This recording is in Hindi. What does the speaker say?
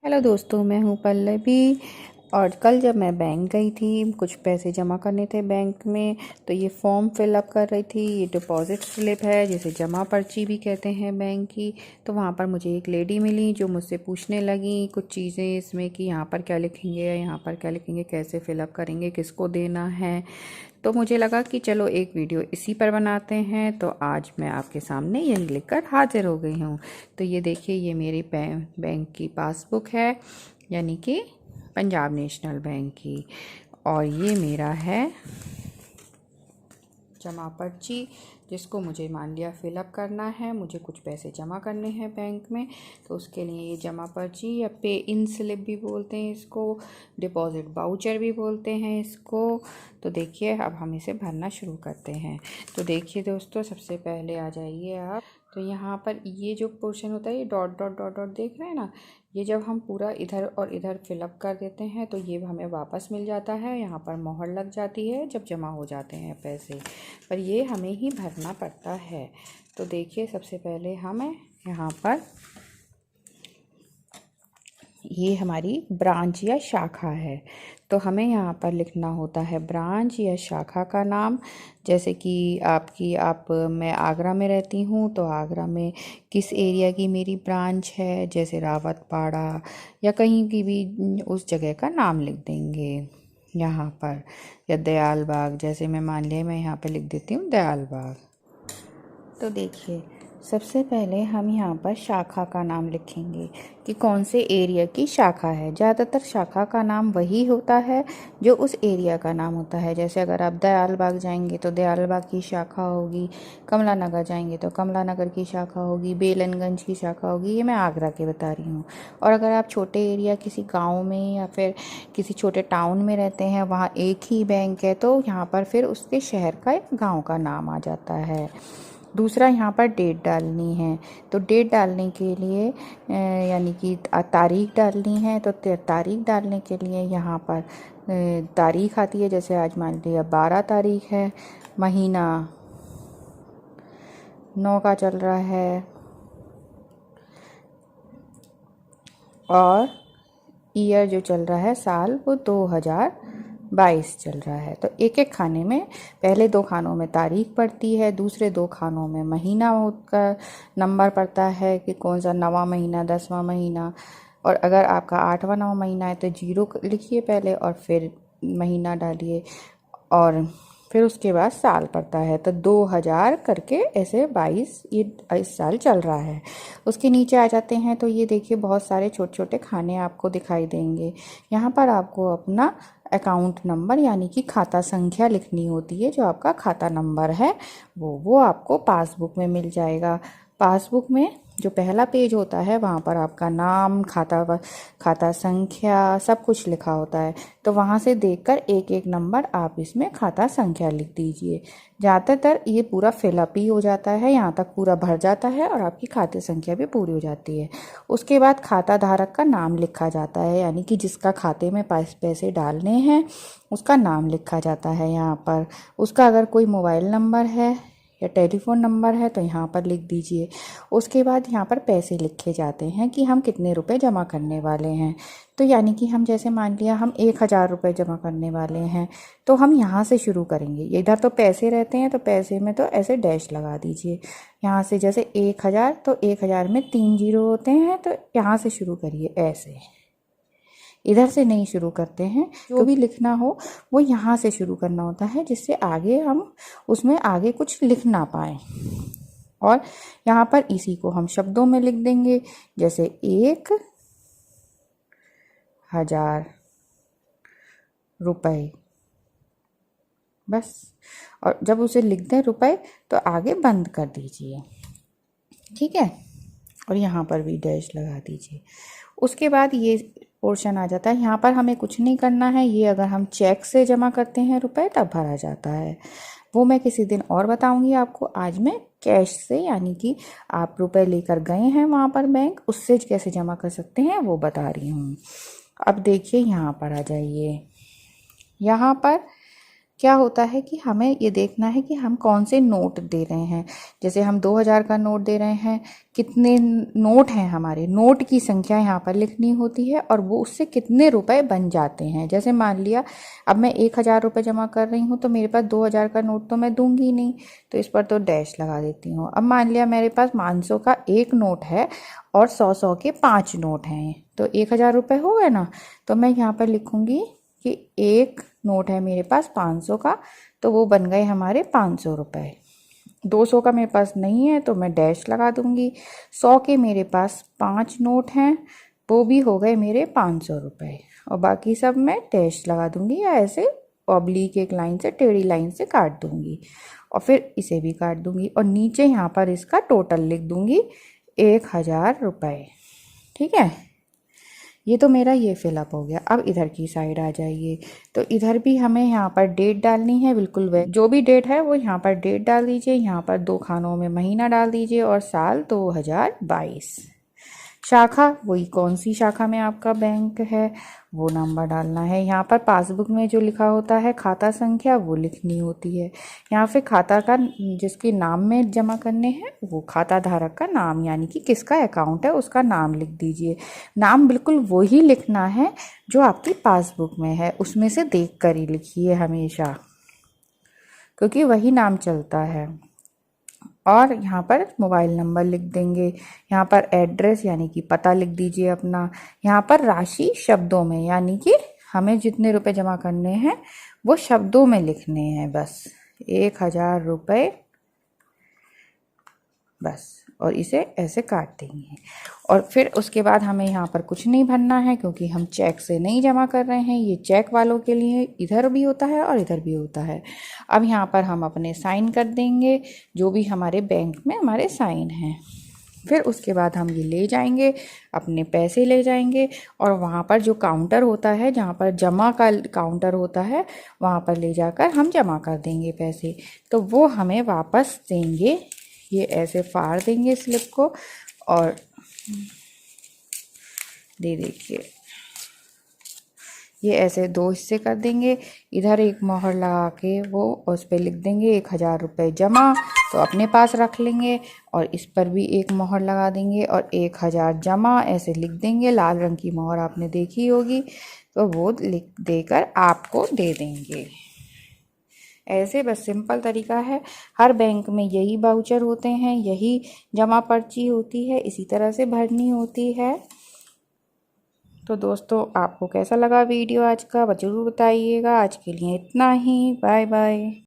हेलो दोस्तों, मैं हूँ पल्लवी। और कल जब मैं बैंक गई थी, कुछ पैसे जमा करने थे बैंक में, तो ये फॉर्म फिलअप कर रही थी। ये डिपॉजिट स्लिप है, जिसे जमा पर्ची भी कहते हैं बैंक की। तो वहाँ पर मुझे एक लेडी मिली जो मुझसे पूछने लगी कुछ चीज़ें इसमें कि यहाँ पर क्या लिखेंगे, यहाँ पर क्या लिखेंगे, कैसे फिलअप करेंगे, किसको देना है। तो मुझे लगा कि चलो एक वीडियो इसी पर बनाते हैं। तो आज मैं आपके सामने यही लिखकर हाजिर हो गई हूँ। तो ये देखिए, ये मेरी बैंक की पासबुक है, यानी कि पंजाब नेशनल बैंक की। और ये मेरा है जमा पर्ची, जिसको मुझे मान लिया फिलअप करना है। मुझे कुछ पैसे जमा करने हैं बैंक में, तो उसके लिए ये जमा पर्ची या पे इन स्लिप भी बोलते हैं इसको, डिपॉजिट वाउचर भी बोलते हैं इसको। तो देखिए, अब हम इसे भरना शुरू करते हैं। तो देखिए दोस्तों, सबसे पहले आ जाइए आप। तो यहाँ पर ये जो पोर्शन होता है, ये डॉट डॉट डॉट डॉट देख रहे हैं ना, ये जब हम पूरा इधर और इधर फिलअप कर देते हैं तो ये हमें वापस मिल जाता है। यहाँ पर मोहर लग जाती है जब जमा हो जाते हैं पैसे, पर ये हमें ही भरना पड़ता है। तो देखिए, सबसे पहले हमें यहाँ पर, ये हमारी ब्रांच या शाखा है, तो हमें यहाँ पर लिखना होता है ब्रांच या शाखा का नाम। जैसे कि मैं आगरा में रहती हूँ, तो आगरा में किस एरिया की मेरी ब्रांच है, जैसे रावतपाड़ा या कहीं की भी उस जगह का नाम लिख देंगे यहाँ पर। या दयाल बाग, जैसे मैं मान लिया मैं यहाँ पे लिख देती हूँ दयाल बाग। तो देखिए, सबसे पहले हम यहाँ पर शाखा का नाम लिखेंगे कि कौन से एरिया की शाखा है। ज़्यादातर शाखा का नाम वही होता है जो उस एरिया का नाम होता है। जैसे अगर आप दयाल बाग जाएंगे तो दयाल बाग की शाखा होगी, कमला नगर जाएंगे तो कमला नगर की शाखा होगी, बेलनगंज की शाखा होगी। ये मैं आगरा के बता रही हूँ। और अगर आप छोटे एरिया किसी गाँव में या फिर किसी छोटे टाउन में रहते हैं, वहाँ एक ही बैंक है, तो यहाँ पर फिर उसके शहर का या गाँव का नाम आ जाता है। दूसरा, यहाँ पर डेट डालनी है। तो डेट डालने के लिए यानी कि तारीख डालनी है, तो तारीख डालने के लिए यहाँ पर तारीख आती है। जैसे आज मान लिया 12 तारीख है, महीना 9 का चल रहा है, और ईयर जो चल रहा है, साल, वो 2022 चल रहा है। तो एक एक खाने में, पहले 2 खानों में तारीख पड़ती है, दूसरे 2 खानों में महीना का नंबर पड़ता है कि कौन सा 9वां महीना, 10वां महीना। और अगर आपका 8वां 9वां महीना है तो 0 लिखिए पहले और फिर महीना डालिए, और फिर उसके बाद साल पड़ता है। तो 2000 करके ऐसे 22 ये इस साल चल रहा है। उसके नीचे आ जाते हैं तो ये देखिए, बहुत सारे छोटे छोटे खाने आपको दिखाई देंगे। यहाँ पर आपको अपना अकाउंट नंबर यानी कि खाता संख्या लिखनी होती है। जो आपका खाता नंबर है वो आपको पासबुक में मिल जाएगा। पासबुक में जो पहला पेज होता है, वहाँ पर आपका नाम, खाता संख्या सब कुछ लिखा होता है। तो वहाँ से देखकर एक एक नंबर आप इसमें खाता संख्या लिख दीजिए। ज़्यादातर ये पूरा फिलअप ही हो जाता है, यहाँ तक पूरा भर जाता है और आपकी खाते संख्या भी पूरी हो जाती है। उसके बाद खाता धारक का नाम लिखा जाता है, यानी कि जिसका खाते में पैसे डालने हैं उसका नाम लिखा जाता है यहाँ पर। उसका अगर कोई मोबाइल नंबर है या टेलीफोन नंबर है तो यहाँ पर लिख दीजिए। उसके बाद यहाँ पर पैसे लिखे जाते हैं कि हम कितने रुपए जमा करने वाले हैं। तो यानी कि हम जैसे मान लिया हम 1000 रुपये जमा करने वाले हैं, तो हम यहाँ से शुरू करेंगे। इधर तो पैसे रहते हैं, तो पैसे में तो ऐसे डैश लगा दीजिए। यहाँ से जैसे 1000, तो 1000 में 3 जीरो होते हैं, तो यहाँ से शुरू करिए ऐसे। इधर से नहीं शुरू करते हैं। जो भी लिखना हो वो यहाँ से शुरू करना होता है, जिससे आगे हम उसमें आगे कुछ लिख ना पाए। और यहाँ पर इसी को हम शब्दों में लिख देंगे, जैसे 1000 रुपये, बस। और जब उसे लिख दें रुपए, तो आगे बंद कर दीजिए, ठीक है। और यहाँ पर भी डैश लगा दीजिए। उसके बाद ये पोर्शन आ जाता है। यहाँ पर हमें कुछ नहीं करना है। ये अगर हम चेक से जमा करते हैं रुपए, तब भरा जाता है। वो मैं किसी दिन और बताऊंगी आपको। आज मैं कैश से, यानी कि आप रुपए लेकर गए हैं वहाँ पर बैंक, उससे कैसे जमा कर सकते हैं वो बता रही हूँ। अब देखिए, यहाँ पर आ जाइए। यहाँ पर क्या होता है कि हमें ये देखना है कि हम कौन से नोट दे रहे हैं। जैसे हम 2000 का नोट दे रहे हैं, कितने नोट हैं हमारे, नोट की संख्या यहाँ पर लिखनी होती है और वो उससे कितने रुपए बन जाते हैं। जैसे मान लिया अब मैं 1000 रुपये जमा कर रही हूँ तो मेरे पास 2000 का नोट तो मैं दूंगी नहीं, तो इस पर तो डैश लगा देती हूँ। अब मान लिया मेरे पास 500 का एक नोट है और 100 के 5 नोट हैं, तो 1000 रुपये हो गए ना। तो मैं यहाँ पर लिखूँगी कि एक नोट है मेरे पास 500 का, तो वो बन गए हमारे 500 रुपये। 200 का मेरे पास नहीं है तो मैं डैश लगा दूंगी। 100 के मेरे पास 5 नोट हैं, वो भी हो गए मेरे 500 रुपये, और बाकी सब मैं डैश लगा दूंगी या ऐसे ऑब्लिक एक लाइन से, टेढ़ी लाइन से काट दूंगी, और फिर इसे भी काट दूंगी और नीचे यहाँ पर इसका टोटल लिख दूंगी 1000 रुपये। ठीक है, ये तो मेरा ये फिलअप हो गया। अब इधर की साइड आ जाइए, तो इधर भी हमें यहाँ पर डेट डालनी है, बिल्कुल वे जो भी डेट है वो यहाँ पर डेट डाल दीजिए। यहाँ पर 2 खानों में महीना डाल दीजिए और साल 2022। शाखा वही कौन सी शाखा में आपका बैंक है वो नंबर डालना है। यहाँ पर पासबुक में जो लिखा होता है खाता संख्या वो लिखनी होती है। यहाँ पे खाता का जिसके नाम में जमा करने हैं वो खाता धारक का नाम, यानी कि किसका अकाउंट है उसका नाम लिख दीजिए। नाम बिल्कुल वही लिखना है जो आपकी पासबुक में है, उसमें से देख कर ही लिखिए हमेशा, क्योंकि वही नाम चलता है। और यहाँ पर मोबाइल नंबर लिख देंगे। यहाँ पर एड्रेस यानी कि पता लिख दीजिए अपना। यहाँ पर राशि शब्दों में, यानी कि हमें जितने रुपए जमा करने हैं वो शब्दों में लिखने हैं बस। 1000 रुपये बस, और इसे ऐसे काट देंगे। और फिर उसके बाद हमें यहाँ पर कुछ नहीं भरना है, क्योंकि हम चेक से नहीं जमा कर रहे हैं। ये चेक वालों के लिए इधर भी होता है और इधर भी होता है। अब यहाँ पर हम अपने साइन कर देंगे, जो भी हमारे बैंक में हमारे साइन हैं। फिर उसके बाद हम ये ले जाएंगे, अपने पैसे ले जाएंगे, और वहाँ पर जो काउंटर होता है, जहाँ पर जमा का काउंटर होता है, वहाँ पर ले जाकर हम जमा कर देंगे पैसे। तो वो हमें वापस देंगे। ये ऐसे फाड़ देंगे स्लिप को और देखिए ये ऐसे 2 हिस्से कर देंगे। इधर एक मोहर लगा के वो उस पर लिख देंगे 1000 रुपये जमा, तो अपने पास रख लेंगे। और इस पर भी एक मोहर लगा देंगे और 1000 जमा ऐसे लिख देंगे। लाल रंग की मोहर आपने देखी होगी, तो वो लिख देकर आपको दे देंगे। ऐसे बस सिंपल तरीका है। हर बैंक में यही वाउचर होते हैं, यही जमा पर्ची होती है, इसी तरह से भरनी होती है। तो दोस्तों आपको कैसा लगा वीडियो आज का, ज़रूर बताइएगा। आज के लिए इतना ही, बाय बाय।